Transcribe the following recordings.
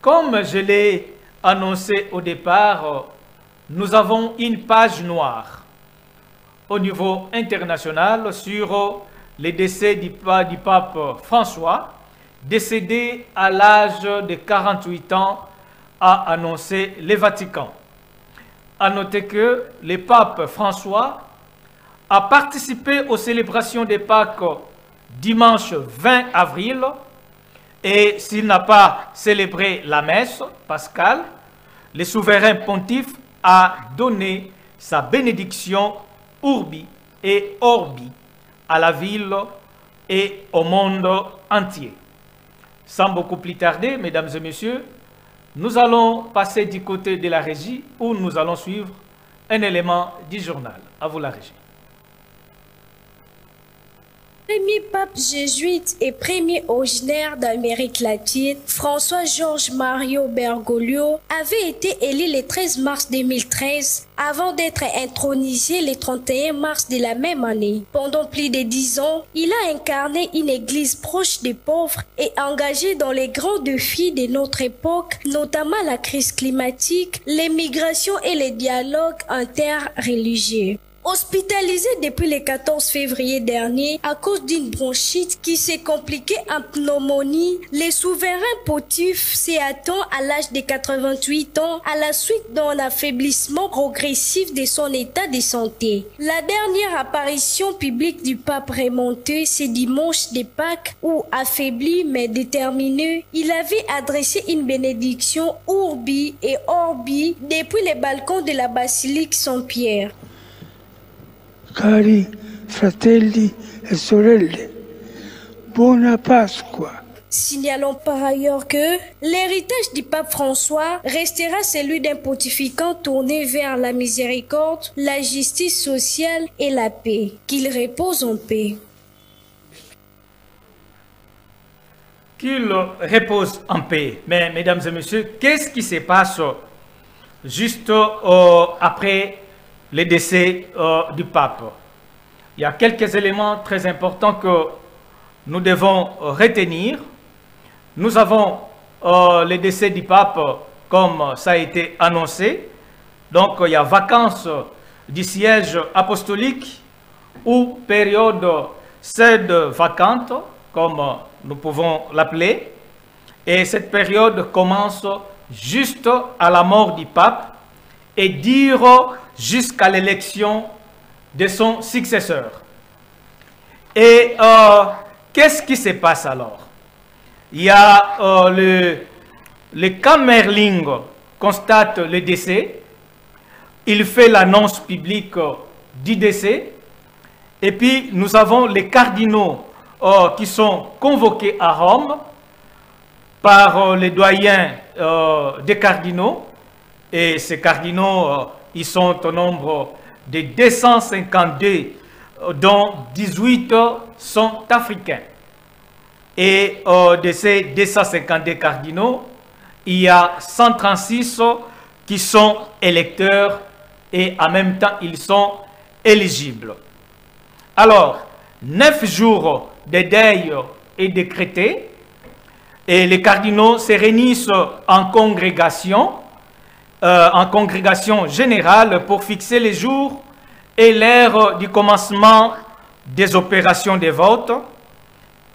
Comme je l'ai annoncé au départ, nous avons une page noire au niveau international sur les décès du pape François, décédé à l'âge de 48 ans, a annoncé le Vatican. À noter que le pape François a participé aux célébrations de Pâques dimanche 20 avril, et s'il n'a pas célébré la messe pascale, le souverain pontife a donné sa bénédiction urbi et orbi à la ville et au monde entier. Sans beaucoup plus tarder, mesdames et messieurs, nous allons passer du côté de la régie où nous allons suivre un élément du journal. À vous la régie. Premier pape jésuite et premier originaire d'Amérique latine, François-Georges Mario Bergoglio avait été élu le 13 mars 2013 avant d'être intronisé le 31 mars de la même année. Pendant plus de 10 ans, il a incarné une église proche des pauvres et engagé dans les grands défis de notre époque, notamment la crise climatique, les migrations et les dialogues interreligieux. Hospitalisé depuis le 14 février dernier à cause d'une bronchite qui s'est compliquée en pneumonie, le souverain pontife s'attend à l'âge de 88 ans à la suite d'un affaiblissement progressif de son état de santé. La dernière apparition publique du pape remontait ce dimanche de Pâques où, affaibli mais déterminé, il avait adressé une bénédiction urbi et orbi depuis le balcon de la basilique Saint-Pierre. Cari fratelli e sorelle, buona Pasqua. Signalons par ailleurs que l'héritage du pape François restera celui d'un pontificat tourné vers la miséricorde, la justice sociale et la paix. Qu'il repose en paix. Qu'il repose en paix. Mais, mesdames et messieurs, qu'est-ce qui se passe juste après le décès du pape? Il y a quelques éléments très importants que nous devons retenir. Nous avons le décès du pape comme ça a été annoncé. Donc il y a vacances du siège apostolique ou période sede vacante, comme nous pouvons l'appeler. Et cette période commence juste à la mort du pape et dure jusqu'à l'élection de son successeur. Et qu'est-ce qui se passe alors? Il y a le Camerling constate le décès, il fait l'annonce publique du décès, et puis nous avons les cardinaux qui sont convoqués à Rome par les doyens des cardinaux, et ces cardinaux ils sont au nombre de 252, dont 18 sont africains. Et de ces 252 cardinaux, il y a 136 qui sont électeurs et en même temps ils sont éligibles. Alors, 9 jours de deuil est décrété et les cardinaux se réunissent en congrégation générale pour fixer les jours et l'heure du commencement des opérations de vote,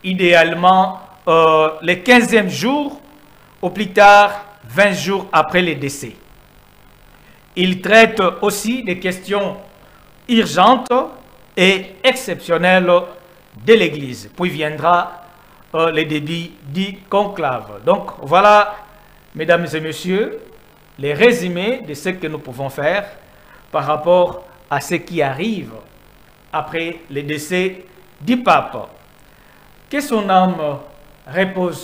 idéalement le 15e jour, au plus tard 20 jours après le décès. Il traite aussi des questions urgentes et exceptionnelles de l'Église. Puis viendra le début du conclave. Donc voilà, mesdames et messieurs, les résumés de ce que nous pouvons faire par rapport à ce qui arrive après le décès du pape. Que son âme repose